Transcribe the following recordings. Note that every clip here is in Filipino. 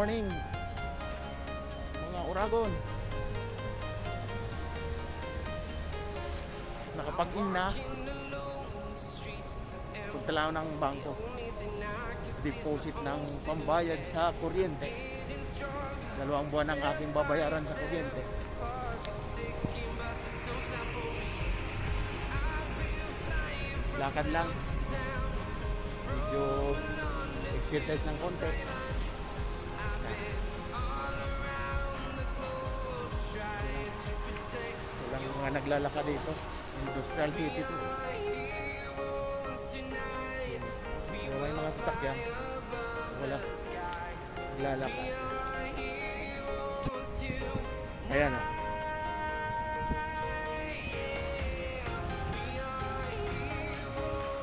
morning mga Uragon. Nakapag-in na. Punta lang ng bangko. Deposit ng pambayad sa kuryente. 2 buwan ang aking babayaran sa kuryente. Lakad lang. Medyo exercise ng konti. Walang mga naglalakad dito. Industrial city to. Pero may mga sasakyan. Wala. Naglalakad. Ayan o.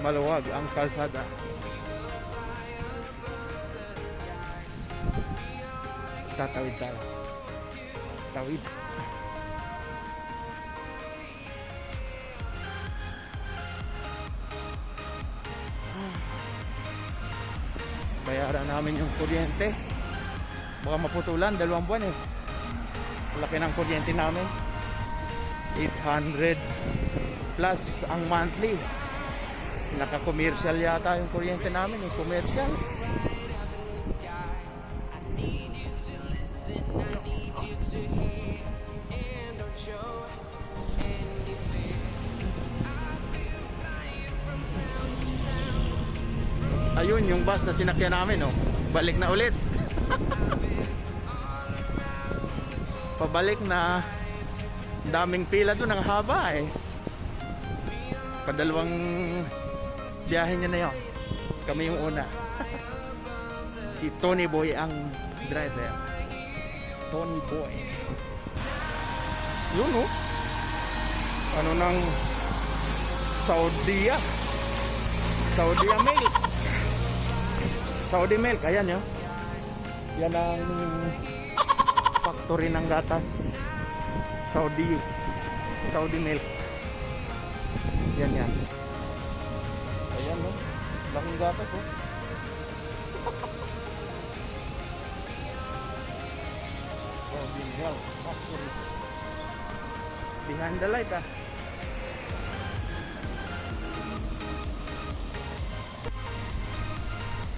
Maluwag ang kalsada. Tatawid tayo. Tawid. Bayaran namin yung kuryente. Baka maputulan, 2 buwan eh. Laki ng kuryente namin. 800 plus ang monthly. Naka-commercial yata yung kuryente namin eh. Commercial. Ayun yung bus na sinakyan namin oh. Balik na ulit. Pabalik na. Daming pila doon, ang haba eh. Padalawang biyahe niya na yun. Kami yung una. Si Tony Boy ang driver. Tony Boy. Yun oh. Ano ng Saudia Milk. Saudi Milk, ayan yun. Yan ang factory ng gatas. Saudi Milk. Yan. Ayan no. Laking gatas oh. Saudi Milk Factory. Behind the light ah.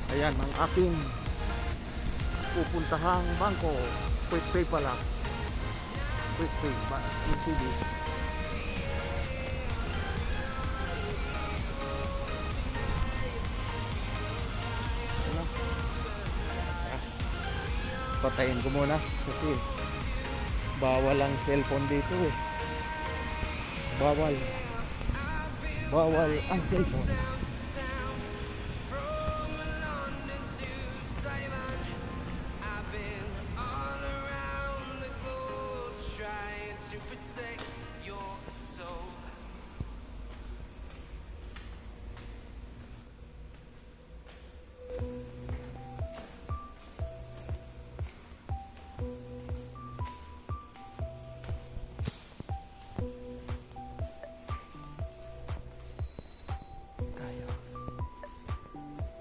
Ayan ang aking pupuntahang bangko. Quick pay pala. Quick pay ba? ECB. Ano? Patayin ko muna kasi bawal ang cellphone dito eh. Bawal ang cellphone.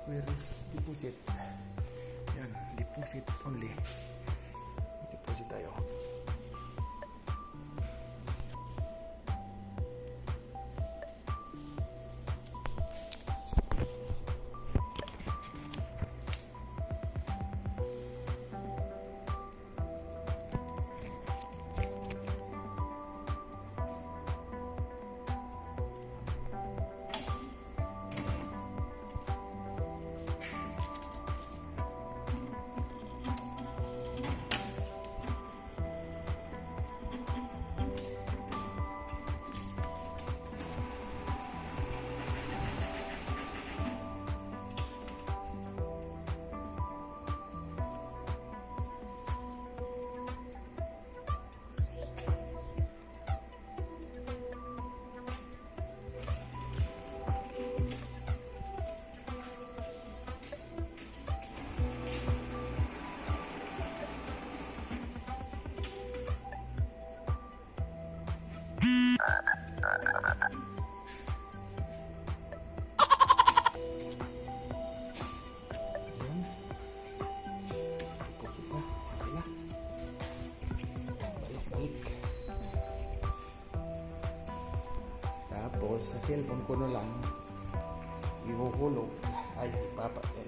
Where is deposit? Yan, deposit only. Deposit tayo. cellphone ko na lang ihuhulog ay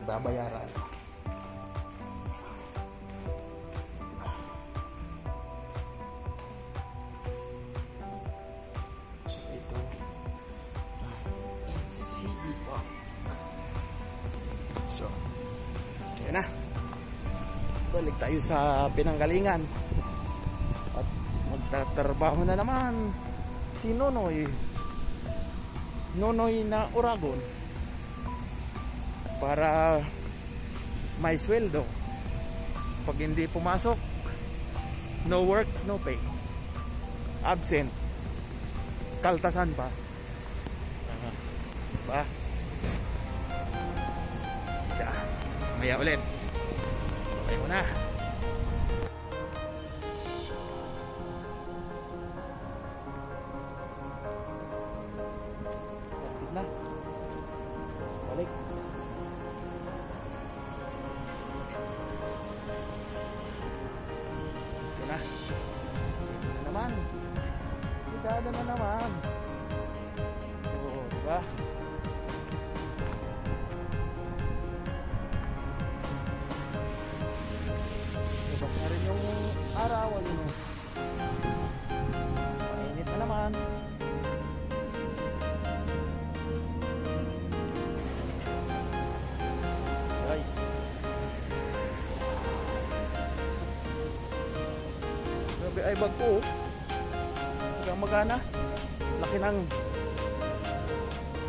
babayaran. So ito NCB Bank. So yun na, balik tayo sa pinanggalingan at magtatrabaho na naman si Nonoy na Uragon para may sweldo. Pag hindi pumasok, no work, no pay, absent, kaltasan pa. Diba? Siya, maya ulit. Okay mo na. Na. Balik. Ito na. Ito na naman. Ligada na naman. Oo, diba? Labas na rin yung araw. Ano? Mainit na naman. Ay bag ko, hanggang magana. Laki ng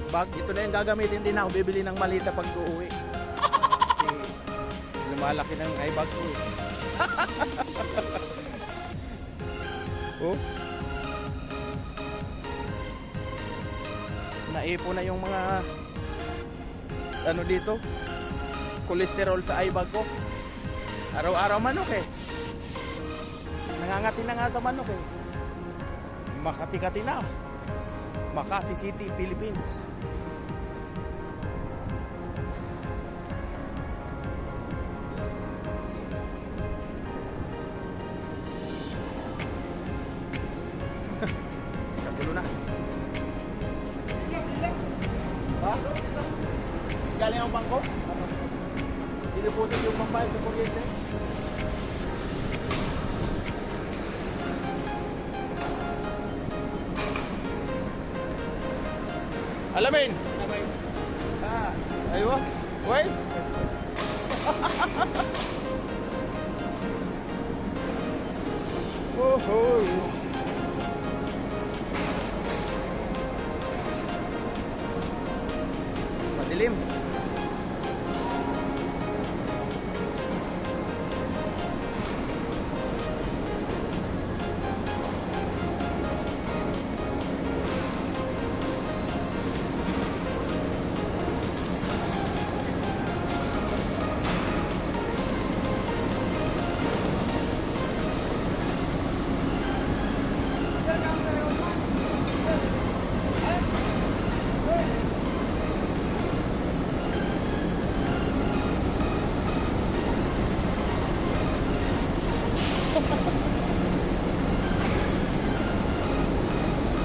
bag. Ito na yung gagamitin din ako. Bibili ng malita pag uuwi. Kasi lumalaki ng ay bag ko. Oh. Naipo na yung mga ano dito, cholesterol sa ay bag ko. Araw-araw manok eh. Nangangati na nga sa manok eh. Makati-kati na. Makati City, Philippines. Kagulo na. Ha? Galing ang bangko? Diniposit yung pambayad sa kuryente? Alamin. Ah, aywa. Wais. Oh. Madilim.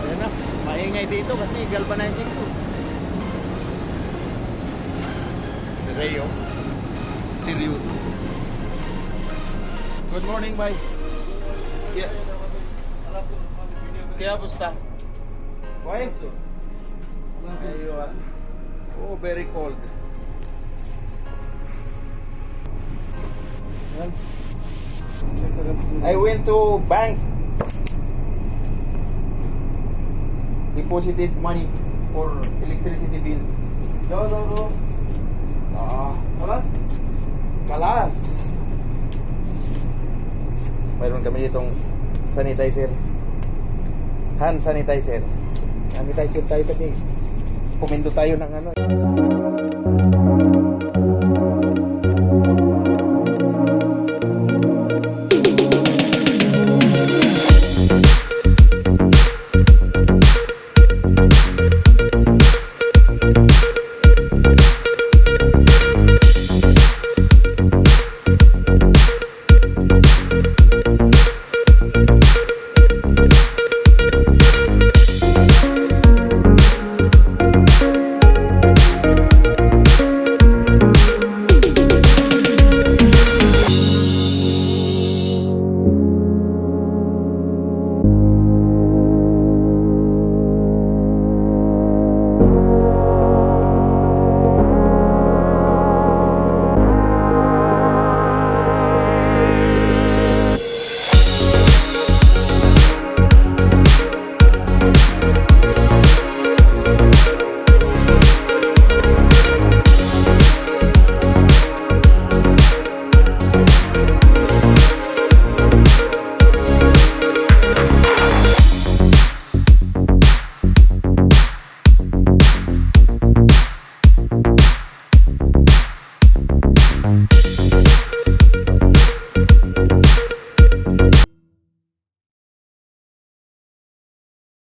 Ayan na, maingay dito kasi galvanizing ko. Reo, seryoso. Good morning, bye. Yeah. Kaya busta? Wise? Ayun. Oh, very cold. I went to bank, deposited money for electricity bill. No. Kalas. Mayroon kami ditong sanitizer. Hand sanitizer. Sanitizer tayo kasi pumindot tayo ng ano.